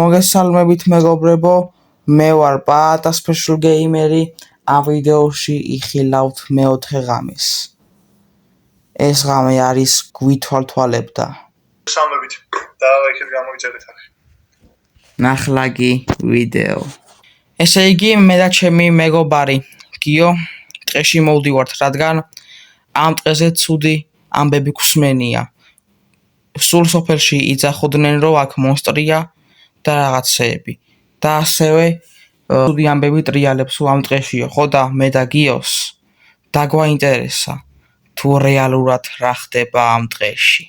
მოგესალმებით მეგობრებო, მე ვარ პაატა სპეშალ გეიმერი. ამ ვიდეოში იხილავთ მეოთხე ღამეს. ეს ღამე არის გვითვალთვალებდა. მოგესალმებით. დაავიქეთ გამოვიწერეთ ახლა. ნახლაგი ვიდეო. ესე იგი, მე და ჩემი მეგობარი გიო ტყეში მოვდივართ, რადგან ამ ტყეზე ცუდი ამბები გვსმენია. სულ სოფელში იძახოდნენ, რომ აქ მონსტრია და რაღაცეები. და ასევე ცუდი ამბები ტრიალებს ამ ტყეშიო, ხო და მე და გიოს დაგვაინტერესა თუ რეალურად რა ხდება ამ ტყეში.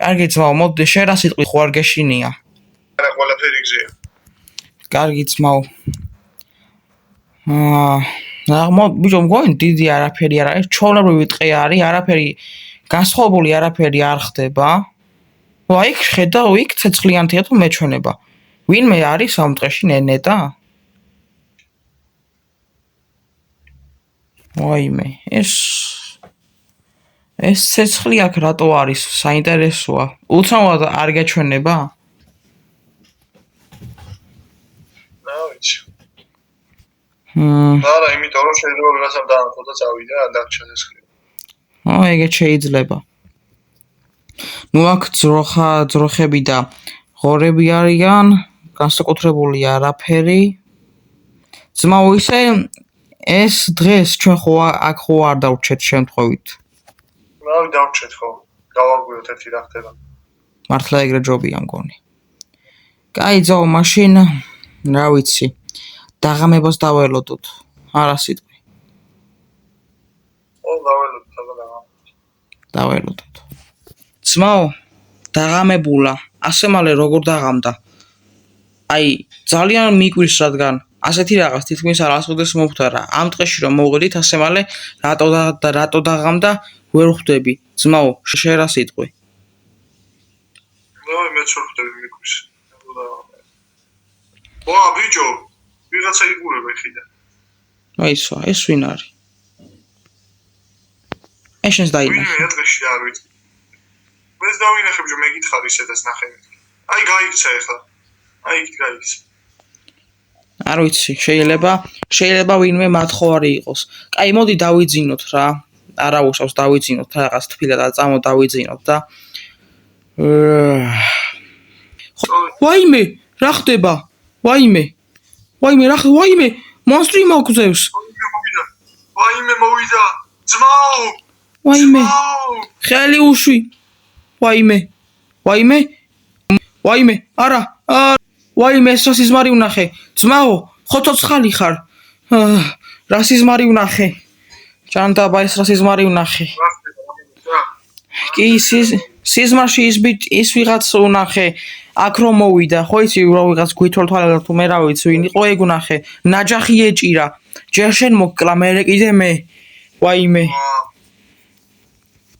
კარგი ძმაო, მოდი შენ რა სიტყვით ხო არ გეშინია? არა, ყველაფერი გზია. კარგი ძმაო. ბიჭო, მგონი დიდი არაფერი არ არის, ჩვეულებრივი ტყე არის, არაფერი განსხვავებული არაფერი არ ხდება. იქ ხედავ, იქ ცეცხლიანთია თუ მეჩვენება. ვინმე არის ამ ტყეში ნეტა? ვაიმე, ეს ცეცხლი აქ რატო არის? საინტერესოა. უცნაურად არ გეჩვენება? ვიცი. არა, იმიტომ რომ შეიძლება ვიღაცამ დაანახო და წავიდა და დაგჭა ცეცხლი. ეგეც შეიძლება. ნუ აქ ძროხები და ღორები არიან, განსაკუთრებული არაფერი. ძმაო, ისე ეს დღეს ჩვენ აქ ხო არ დავრჩეთ შემთხვევით. დავრჩეთ ხო. გავაგვიროთ ერთი რა ხდება. მართლა ეგრე ჯობია მგონი. კაი ძაო, მაშინ რა ვიცი. დაღამებას დაველოდოთ. არა სიტყვი. დაველოდოთ. ძმაო, დაღამებულა. ასე მალე როგორ დაღამდა? ძალიან მიკვირს, რადგან ასეთი რაღაც თითქმის არასოდეს მომხდარა. ამ ტყეში რომ მოვედით, ასე მალე რატო დაღამდა, ვერ ხვდები. ძმაო, შენ რა სიტყვი? მეც ვერ ხვდები მიკვირს. ბიჭო, ვიღაცა იგურება ხიდან. ისო, ეს ვინ არის? ეშენს დაინახე. ვინმე ტყეში არ ვიცი. მეც დავინახე, ბიჭო, მეკითხარ ისედაც ნახე. გაიქცა ახლა. იქ გაიქცა. არ ვიცი, შეიძლება ვინმე მათხოვარი იყოს. კაი, მოდი დავიძინოთ რა. არა უშავს დავიძინოთ რაღაც თბილა და წამო დავიძინოთ და ვაიმე, რა ხდება? ვაიმე, მონსტრი მოგზევს. ვაიმე მოვიდა. ძმაო! ვაიმე. ხელი უშვი. ვაიმე, არა. ვაიმე, ეს რასიზმარი ვნახე. ძმაო, ხო ცოცხალი ხარ? რასიზმარი ვნახე. ჯანდაბა, ეს რასიზმარი ვნახე. კი, სიზმარში ის ვიღაც ვნახე. აქ რომ მოვიდა, ხო იცი, რა ვიღაც გვითვალთვალა თუ მე რა ვიცი, ვინ იყო ეგ ვნახე. ნაჯახი ეჭირა. ჯერ შენ მოკლა, მერე კიდე მე. ვაიმე.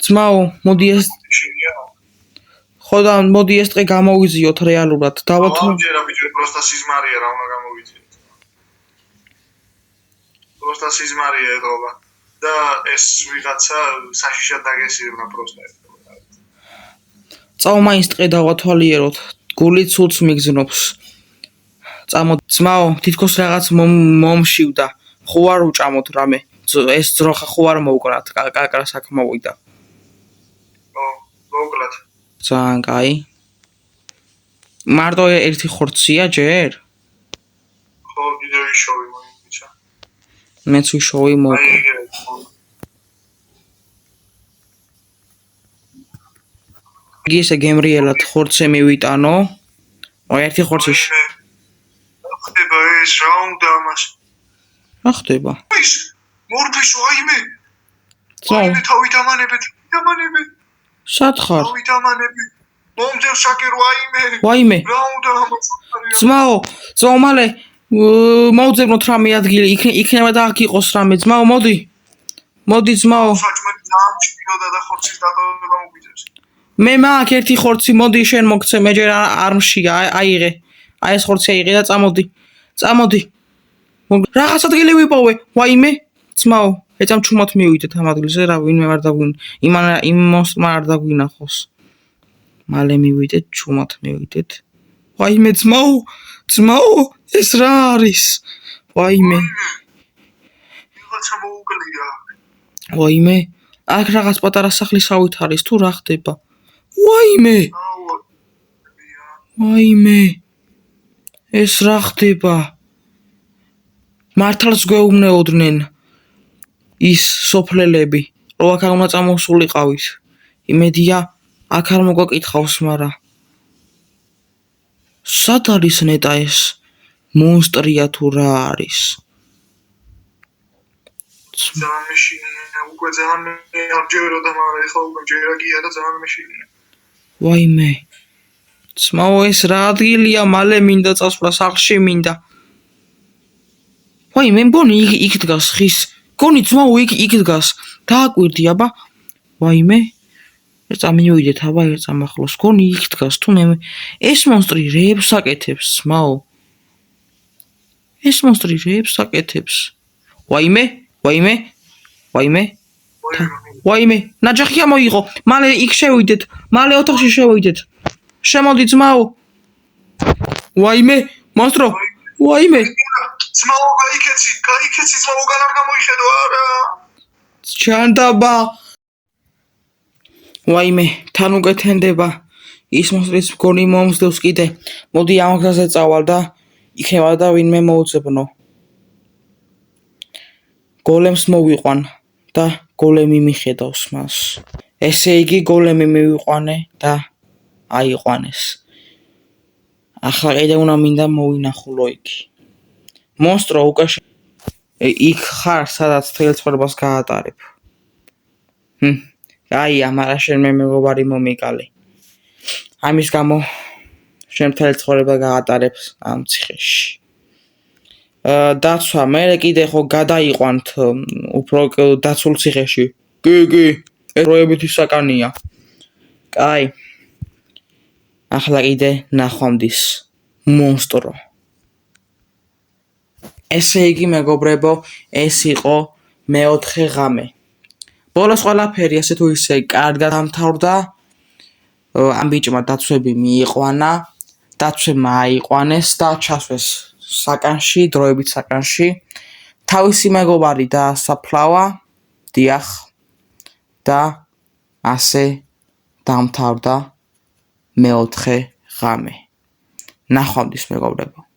ძმაო, მოდი ეს ხო და მოდი ეს ტყე გამოვიზიოთ რეალურად. დავათო. ამჯერა ბიჭო, პროსტა სიზმარია რა უნდა გამოვიზიოთ. პროსტა სიზმარია ეთქობა. და ეს ვიღაცა საშიშად დაგესირებნა პროსტა. წავა მაინც ტყე დავათვალიეროთ. გული ცულს მიგზნობს. ძმაო, თითქოს რაღაც მომშივდა. ხო არ უჭამოთ რამე. ეს ძროხა ხო არ მოუკრათ, კაკრას აქ მოვიდა. მოკლათ. ძალიან კაი. მარტო ერთი ხორცია ჯერ? ხო, კიდევ ვიშოვი მოიცა. მეც ვიშოვი მოკლა. ისე გემრიელად ხორცე მივიტანო. ერთი ხორცი. ხდება ეს რა უნდა ამას? რა ხდება? მორფეშო, ვაიმე, თავით ამანებეთ. სად ხარ? თავით ამანები. მომძევ შაკერ, ვაიმე. რა უნდა ამას? ძმაო, მალე მოვძებნოთ რამე ადგილი, იქნება და აქ იყოს რამე. ძმაო, მოდი ძმაო. საჭმელი ძალიან მჭიროდა და ხორცის დატოვება მოგვიძებს. მე მაქვს ერთი ხორცი, მოდი შენ მოგცე, მე ჯერ არ მშია, აიღე. ეს ხორცი აიღე და წამოდი. რაღაც ადგილი ვიპოვე, ვაიმე. ძმაო, ეწამ ჩუმად მივიდეთ ამ ადგილზე, რა ვინმე არ იმ მონსტრმა არ დაგვინახოს. მალე მივიდეთ, ჩუმად მივიდეთ. ვაიმე ძმაო, ეს რა არის? ვაიმე, ვიღაცა მოუკლია. ვაიმე, აქ რაღაც პატარა სახლისავით არის თუ რა ხდება? ვაიმე, ვაიმე, ეს რა ხდება? მართლაც გვეუბნეოდნენ ის სოფლელები, რომ აქ უნდა წამოსულიყავით. იმედია, აქ არ მოგვაკითხავს, მაგრამ სად არის ნეტა ეს მონსტრია თუ რა არის? ძალიან მეშინია, უკვე ძალიან ამჯეროდა, მაგრამ ეხლა უკვე ჯერაგია და ძალიან მეშინია. ვაიმე, ძმაო, ეს რა ადგილია? მალე მინდა წასვლა სახლში მინდა. ვაიმე, მგონი იქ დგას ხის. მგონი ძმაო იქ დგას. დააკვირდი, აბა. ვაიმე, ერთ წამივიდეთ, აბა, ერთ წამახლოს. მგონი იქ დგას, თუ მე ეს მონსტრი რეებს აკეთებს, ძმაო. ეს მონსტრი რეებს აკეთებს. ვაიმე, ნაჯახი ამოიღო. მალე იქ შევიდეთ. მალე ოთახში შევიდეთ. შემოდი ძმაო. ვაიმე, მონსტრო. ვაიმე. ძმაო, გაიქეცი, ძმაო, არ გამოიხედო, არა. ჩანდაბა. ვაიმე, თან უგეთენდება. ის მონსტრის მგონი მომსდევს კიდე. მოდი ამ გზაზე წავალ და იქნება და ვინმე მოუძებნო. გოლემს მოვიყვან და გოლემი მიხედავს მას. ესე იგი გოლემი მივიყვანე და აიყვანეს. ახლა კიდე უნდა მინდა მოვინახულო იქ. მონსტრო უკვე იქ ხარ, სადაც თელ ცხოვრებას გაატარებ. აი, ამარა შენ მე მეგობარი მომიკალე. ამის გამო შენ თელ ცხოვრება გაატარებ ამ ციხეში. დაცვა, მე კიდე ხო გადაიყვანთ უფრო დაცულ ციხეში. კი, ეს დროებითი საკანია. კაი. ახლა კიდე ნახვამდის მონსტრო. ესე იგი მეგობრებო, ეს იყო მეოთხე ღამე. ბოლოს ყველაფერი ასე თუ ისე კარგად დამთავრდა. ამ ბიჭმა დაცვები მიიყვანა, დაცვებმა აიყვანეს და ჩასვეს საკანში, დროებით საკანში. თავისი მეგობარი დაასაფლავა, დიახ, და ასე დამთავრდა მეოთხე ღამე. ნახვამდის მეგობრებო.